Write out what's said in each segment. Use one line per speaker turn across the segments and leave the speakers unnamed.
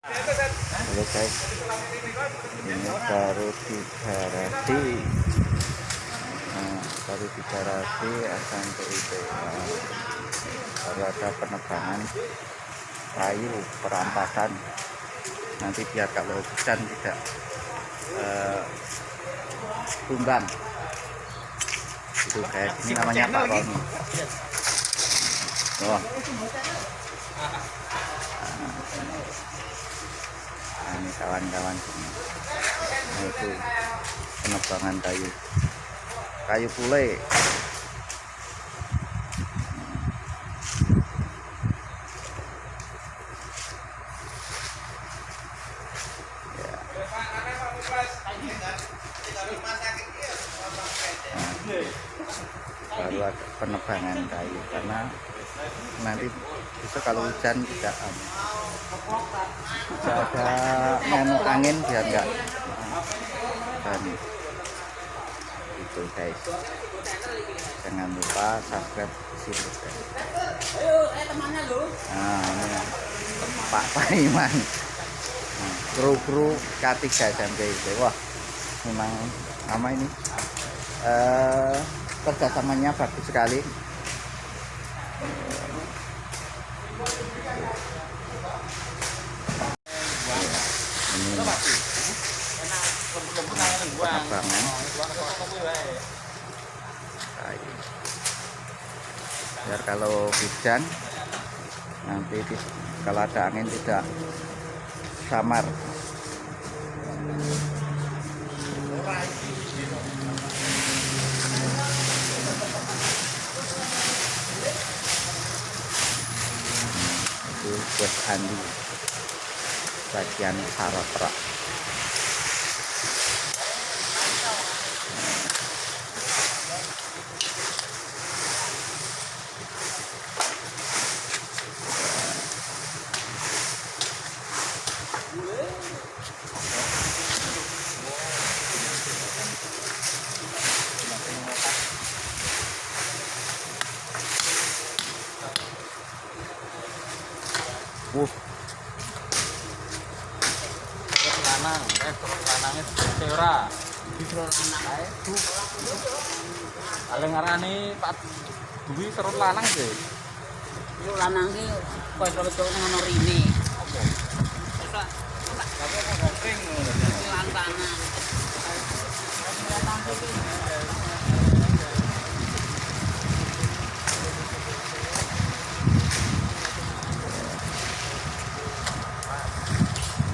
Halo guys, ini baru digarasi, baru digarasi SMP itu. Baru ada penebangan kayu perampasan. Nanti biar kalau hujan tidak tumbang. Itu guys, ini namanya Pak Roni. Oh. Nah, ini kawan-kawan, nah, itu penebangan kayu pule. Ya. Nah, baru ada penebangan kayu karena nanti besok kalau hujan tidak ada angin biar enggak dan itu guys, jangan lupa subscribe sini guys. Nah, ini Pak Paiman, kru K3 SMP itu. Wah, memang nama ini kerjasamanya bagus sekali. Ini penebangan kayu biar kalau hujan nanti kalau ada angin tidak samar. Itu buat Andi bagian sarapra.
Lanangnya seora di serut lanang ae Bu. Paling ngarani Pak Dwi serut lanang sih.
Yo lanang ki koyo wedok ngono rine.
Apa? Ora. Tapi kok ngopeng ngono.
Lantangan.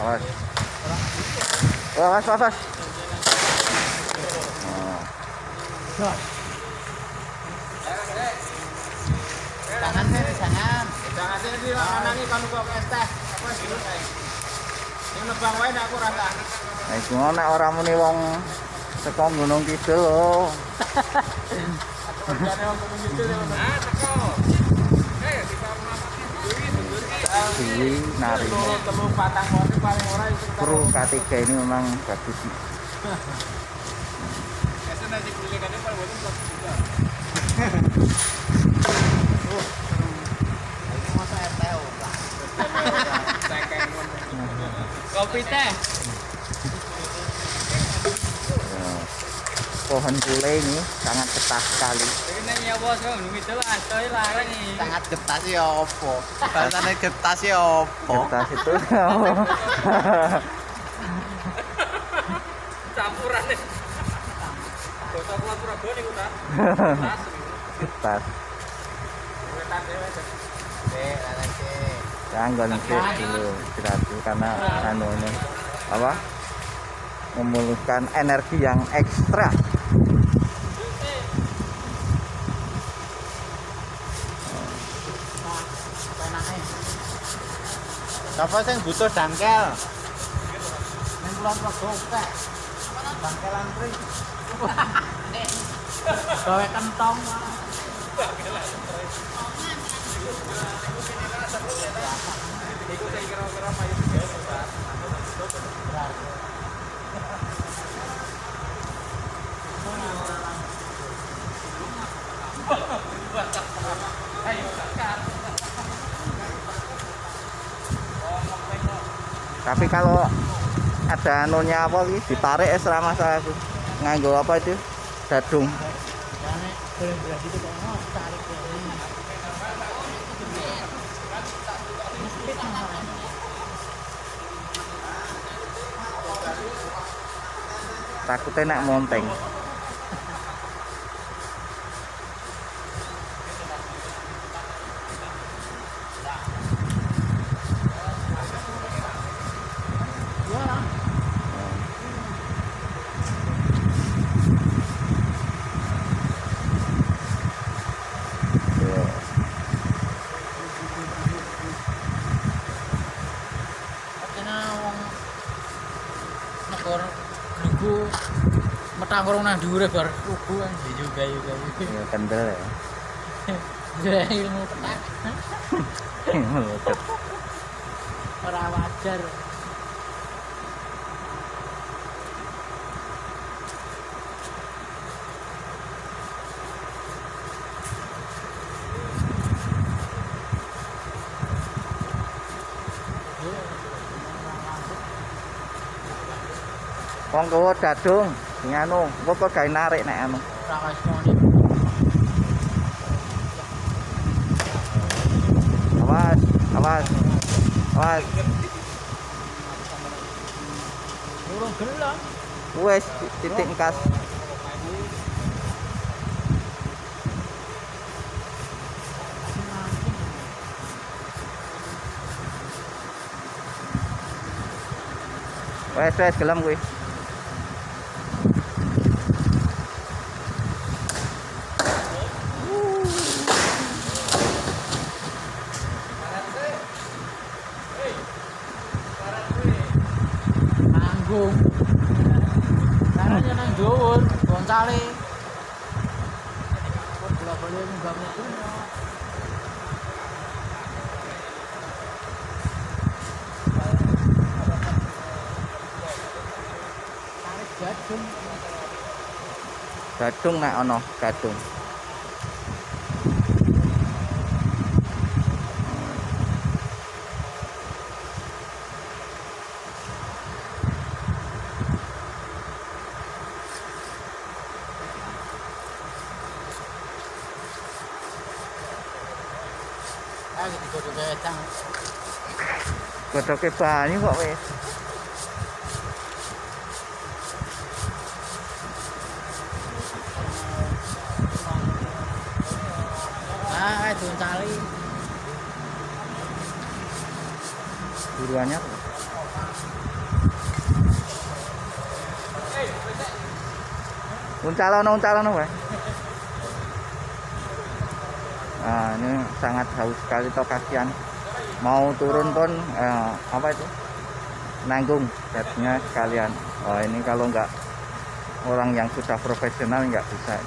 Awas. Awas. Oh.
Jangan jangan.
Jangan sih di lanangi kan kok es teh. Apa sih lu kae? Yang nebang wae nek aku rasa.
Nah, iku nek ora muni wong saka Gunung Kidul lho.
Kerjane wong Gunung Kidul ya. Ah, teko. Bisa
Dewi nari.
Telu patang poni paling ora itu
Kru K3 ini memang bagus.
Esen nasi kulit kan paling boten kok juga.
Ini masa RTO, Pak.
Kopi teh.
Pohon pule ini sangat getah sekali.
Ini ya bos, ngidul asoy larang iki.
Sangat getas ya opo? Bahasane getas ya opo?
Getah itu
Campuran nih. Kota Pulau Surabaya nih udah.
getah.
Wetan dewe.
Jangan dulu gratis karena anu ini apa? Memulihkan energi yang ekstra.
Sapa sing butuh dangkel? Ning Kulon Progo kek. Dangkelan pri. Gawe kentong.
Iku saya kira-kira payu biasa, Pak. Ayo,
Tapi kalau ada anunya apa iki ditarik es ra masalah aku. Nganggo apa itu? Dadung.
Karena berat itu kok mau tarik ke ini.
Takutnya nak monteng.
Negara glugu metang kurang nang dhuwure bar rugu kan juga.
Ya kendel ya.
Ya ilmu petak. Ora wajar.
Wong gawa dadung nganu, engko kok gawe narik nek anu.
Ora kasmoni.
Awas, awas. Awas.
Urung gelem.
Wes titik engkas. Wes gelem kuwi.
Nanggung. Caranya nang dhuwur, boncale. Kok bola-bola munggah metu. Tarik gadung.
Gadung nek ana, gadung.
Ah, digodhog wedang.
Godhoke banyu kok wis.
Ah, boncale.
Buruannya apa? Uncalono wae. Nah, ini sangat haus sekali toh, kasihan. Mau turun pun apa itu? Nanggung jadinya sekalian. Oh, ini kalau nggak orang yang sudah profesional nggak bisa.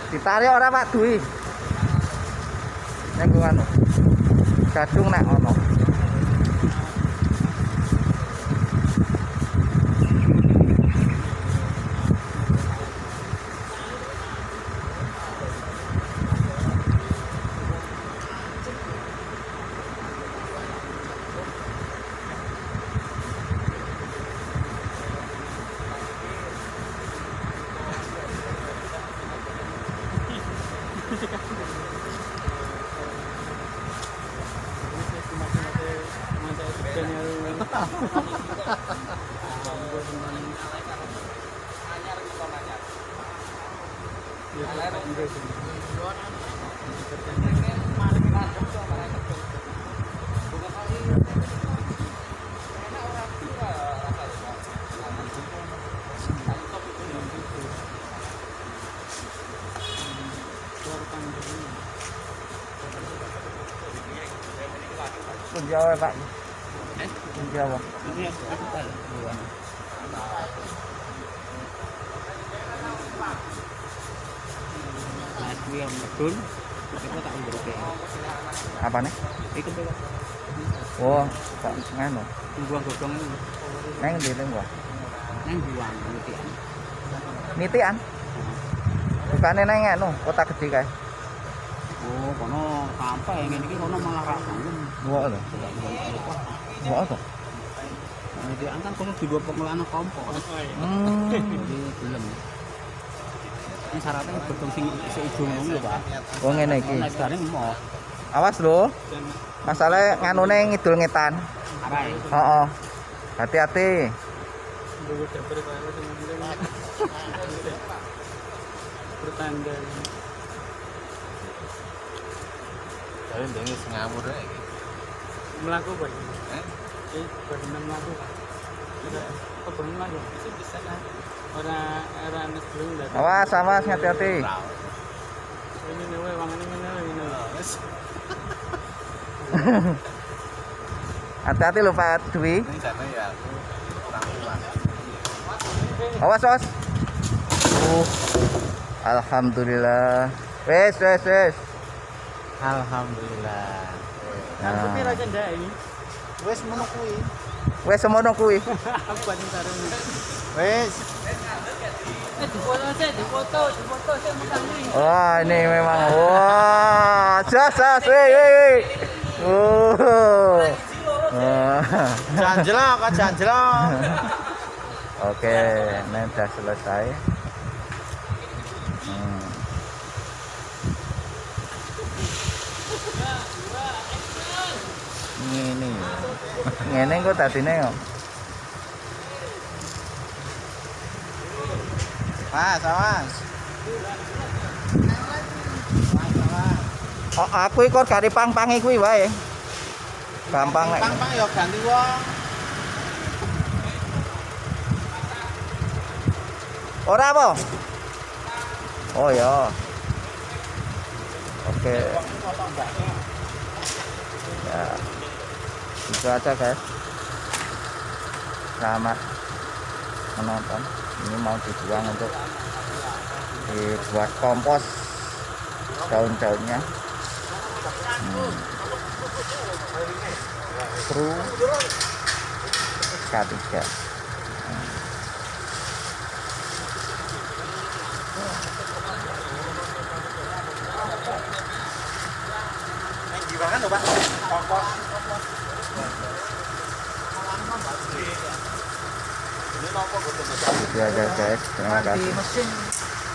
Ditarik ora Pak Dwi? Nang anu. Gadung nek ono. Jawa Pak. Jawa. Apa nih? Oh, Pak nganu.
Buang godong
Neng ndi neng gua?
nang buang nitian.
Nitian. Bukane neng anu, kota gede kae.
Oh, kono sampai ngene iki kono malah ra bangun.
Wah lho. Wah to.
Nitian kan kono juga pengelolaan kompos. Jadi belum. Ini syaratnya godong sing ijo ngono lho, Pak.
Oh ngene iki.
Nek bareng mau.
Awas lho. Masalah nganune ngidul ngetan.
Apa ya?
Heeh. Hati-hati.
Bertanda.
Jadi dengi ngawur ae iki.
Melaku Pak. Berenang melaku. Apa berenang lagi? Bisa kan. Orang sebelum datang.
Awas, awas hati-hati.
Ini nih wangan ini.
Hati-hati lho Pak Dwi.
Ini sana ya aku kurang kuat.
Awas, awas. Alhamdulillah. Wes.
Alhamdulillah.
Nah.
Pira cendek ini? Wes mono kuwi.
Wes semono kuwi.
Apa ning tarung?
Wes.
Difoto saya mukanya.
Wah, ini memang wah, jas. Weh. Oh.
Janjlok.
Oke, ini udah selesai. Ngene kok dadine kok.
Mas, awas.
Oh, aku ikut gari pang-pangi kuwi wae. Gampang nek.
Pang yo ganti wong.
Ora apa? Oh ya. Oke. Ya. Itu aja guys. Selamat menonton. Ini mau dibuang untuk dibuat kompos daun-daunnya. Kru K3.
Gimana lho, Pak? Kompos.
Itu aja guys. Terima kasih.